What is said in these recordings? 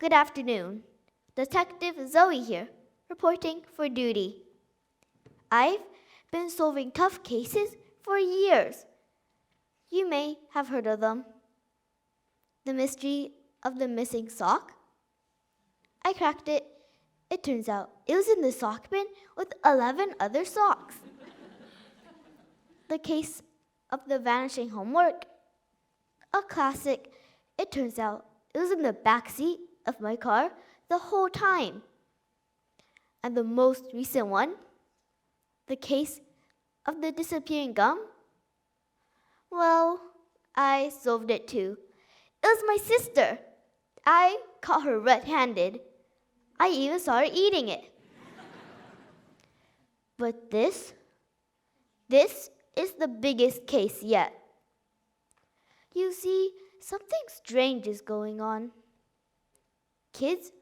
Good afternoon. Detective Zoe here, reporting for duty. I've been solving tough cases for years. You may have heard of them. The mystery of the missing sock? I cracked it. It turns out it was in the sock bin with 11 other socks. The case of the vanishing homework? A classic. It turns out it was in the back seat of my car the whole time. And the most recent one? The case of the disappearing gum? Well, I solved it too. It was my sister. I caught her red-handed. I even saw her eating it. But this is the biggest case yet. You see, something strange is going on. Kids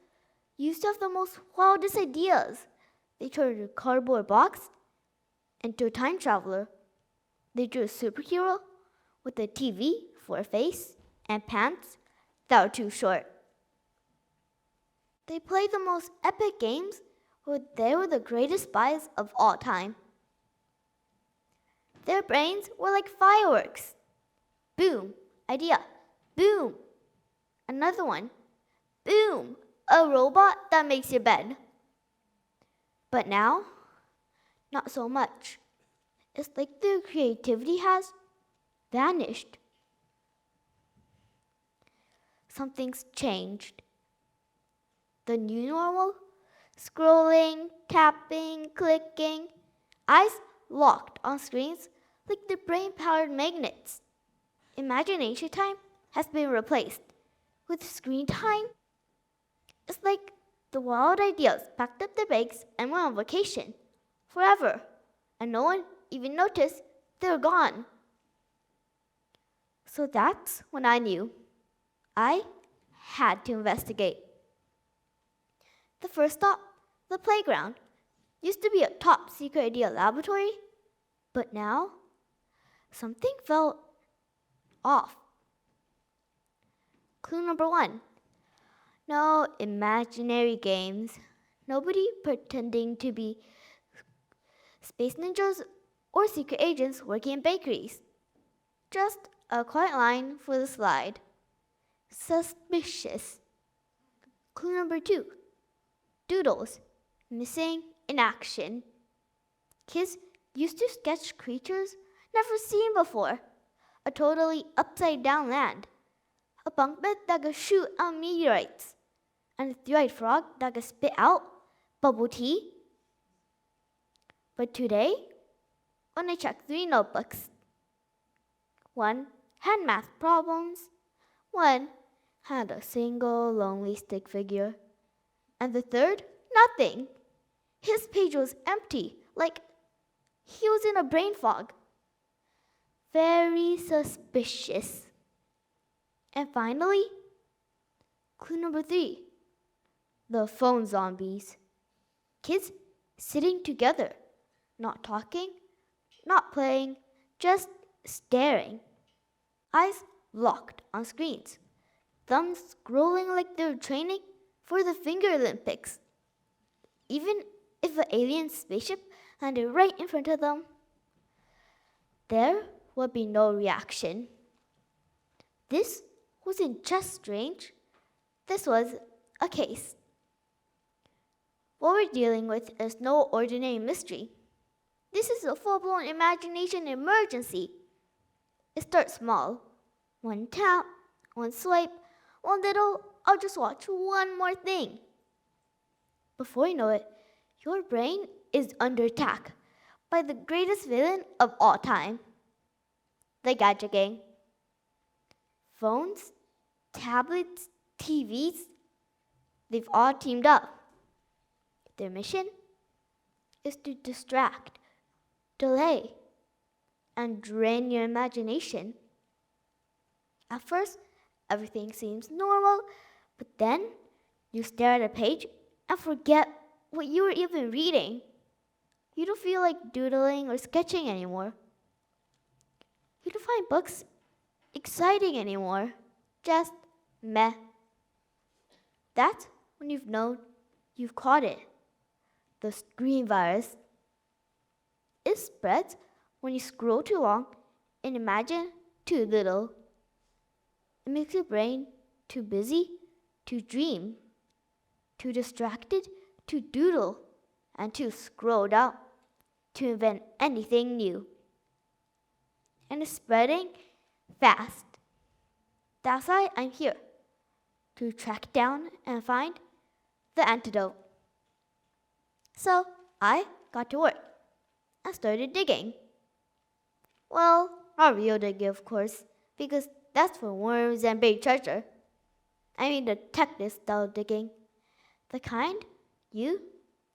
used to have the most wildest ideas. They turned a cardboard box into a time traveler. They drew a superhero with a TV for a face and pants that were too short. They played the most epic games where they were the greatest spies of all time. Their brains were like fireworks. Boom, idea. Boom, another one. Boom, a robot that makes your bed. But now, not so much. It's like their creativity has vanished. Something's changed. The new normal? Scrolling, tapping, clicking, eyes locked on screens like the brain-powered magnets. Imagination time has been replaced with screen time. It's like the wild ideas packed up their bags and went on vacation forever, and no one even noticed they're gone. So that's when I knew I had to investigate. The first stop, the playground, used to be a top secret idea laboratory, but now something felt off. Clue number 1. No imaginary games. Nobody pretending to be space ninjas or secret agents working in bakeries. Just a quiet line for the slide. Suspicious. Clue number 2. Doodles. Missing in action. Kids used to sketch creatures never seen before. A totally upside-down land. A bunk bed that could shoot out meteorites. And a three-eyed frog that could spit out bubble tea. But today, when I checked 3 notebooks, one had math problems, one had a single lonely stick figure, and the third, nothing. His page was empty, like he was in a brain fog. Very suspicious. And finally, clue number 3, the phone zombies. Kids sitting together, not talking, not playing, just staring. Eyes locked on screens, thumbs scrolling like they're training for the Finger Olympics. Even if an alien spaceship landed right in front of them, there would be no reaction. This wasn't just strange, this was a case. What we're dealing with is no ordinary mystery. This is a full-blown imagination emergency. It starts small. One tap, one swipe, one little, I'll just watch one more thing. Before you know it, your brain is under attack by the greatest villain of all time, the Gadget Gang. Phones, tablets, TVs, they've all teamed up. Their mission is to distract, delay, and drain your imagination. At first, everything seems normal, but then you stare at a page and forget what you were even reading. You don't feel like doodling or sketching anymore. You don't find books exciting anymore. Just meh. That's when you've known you've caught it. The screen virus. It spreads when you scroll too long and imagine too little. It makes your brain too busy to dream, too distracted to doodle, and too scrolled out to invent anything new. And it's spreading fast. That's why I'm here, to track down and find the antidote. So I got to work and started digging. Well, not real digging, of course, because that's for worms and buried treasure. I mean detective style digging, the kind you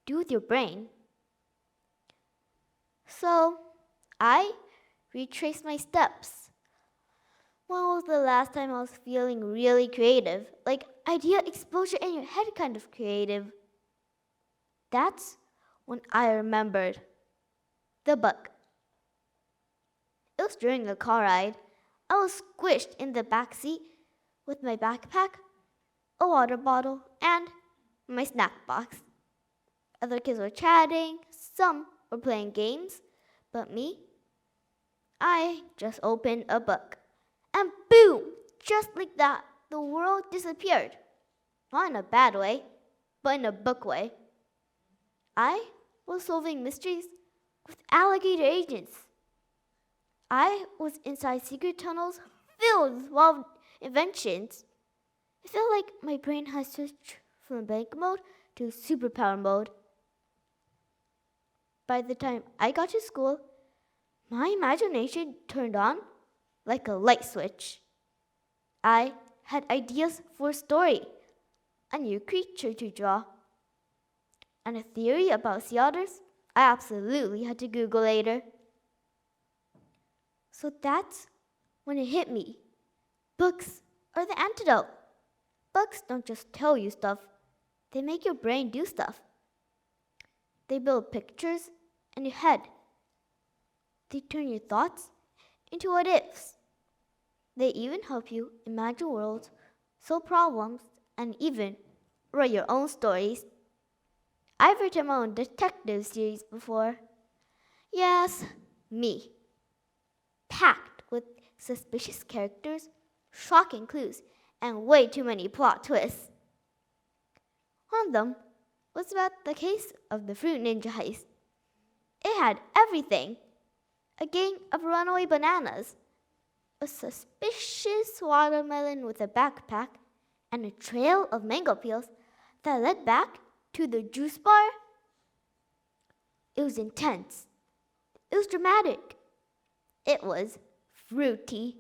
do with your brain. So I retraced my steps. When was the last time I was feeling really creative? Like idea explosion in your head kind of creative. That's when I remembered the book. It was during a car ride. I was squished in the back seat with my backpack, a water bottle, and my snack box. Other kids were chatting, some were playing games, but me, I just opened a book. And boom! Just like that, the world disappeared. Not in a bad way, but in a book way. I was solving mysteries with alligator agents. I was inside secret tunnels filled with wild inventions. It felt like my brain had switched from blank mode to superpower mode. By the time I got to school, my imagination turned on like a light switch. I had ideas for a story, a new creature to draw, and a theory about sea otters I absolutely had to Google later. So that's when it hit me. Books are the antidote. Books don't just tell you stuff, they make your brain do stuff. They build pictures in your head. They turn your thoughts into what ifs. They even help you imagine worlds, solve problems, and even write your own stories. I've written my own detective series before. Yes, me. Packed with suspicious characters, shocking clues, and way too many plot twists. One of them was about the case of the fruit ninja heist. It had everything. A gang of runaway bananas, a suspicious watermelon with a backpack, and a trail of mango peels that led back to the juice bar. It was intense. It was dramatic. It was fruity.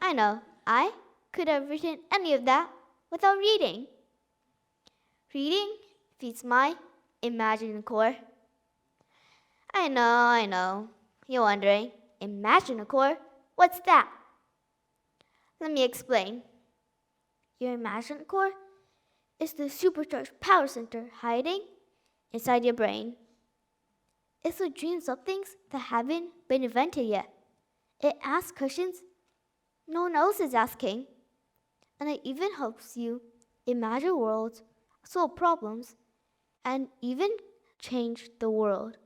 I know, I could have written any of that without reading. Reading feeds my imaginore. I know. You're wondering, imaginore? What's that? Let me explain. Your imaginore is the supercharged power center hiding inside your brain. It's what dreams up things that haven't been invented yet. It asks questions no one else is asking. And it even helps you imagine worlds, solve problems, and even change the world.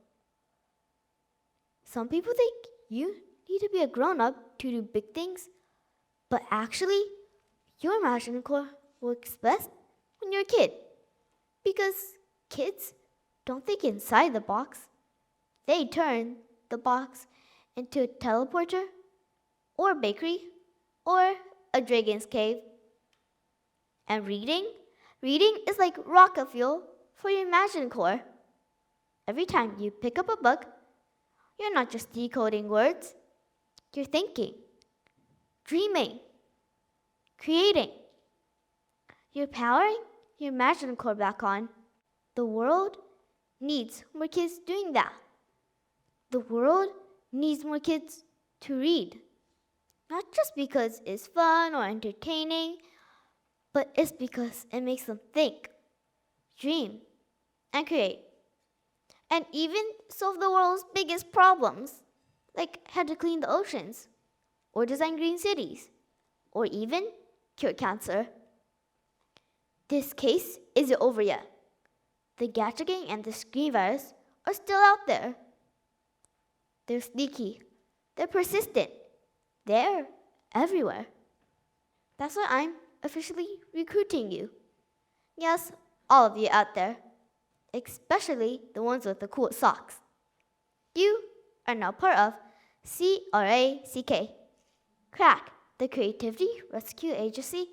Some people think you need to be a grown-up to do big things, but actually, your imagination works best when you're a kid. Because kids don't think inside the box. They turn the box into a teleporter, or a bakery, or a dragon's cave. And reading is like rocket fuel for your imagination. Every time you pick up a book, you're not just decoding words, you're thinking, dreaming, creating. You're powering your imagination back on. The world needs more kids doing that. The world needs more kids to read. Not just because it's fun or entertaining, but it's because it makes them think, dream, and create. And even solve the world's biggest problems, like how to clean the oceans, or design green cities, or even cure cancer. This case isn't over yet. The gadget gang and the screen virus are still out there. They're sneaky. They're persistent. They're everywhere. That's why I'm officially recruiting you. Yes, all of you out there, especially the ones with the cool socks. You are now part of C.R.A.C.K, C.R.A.C, the Creativity Rescue Agency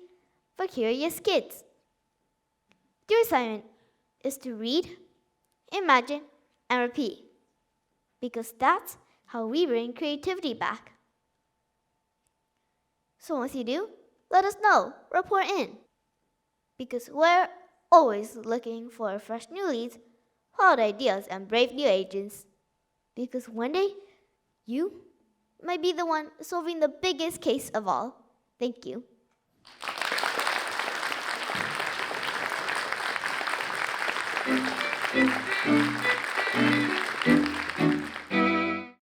for Curious Kids. Your assignment is to read, imagine, and repeat, because that's how we bring creativity back. So once you do, let us know, report in, because we're always looking for fresh new leads, hot ideas, and brave new agents. Because one day, you might be the one solving the biggest case of all. Thank you.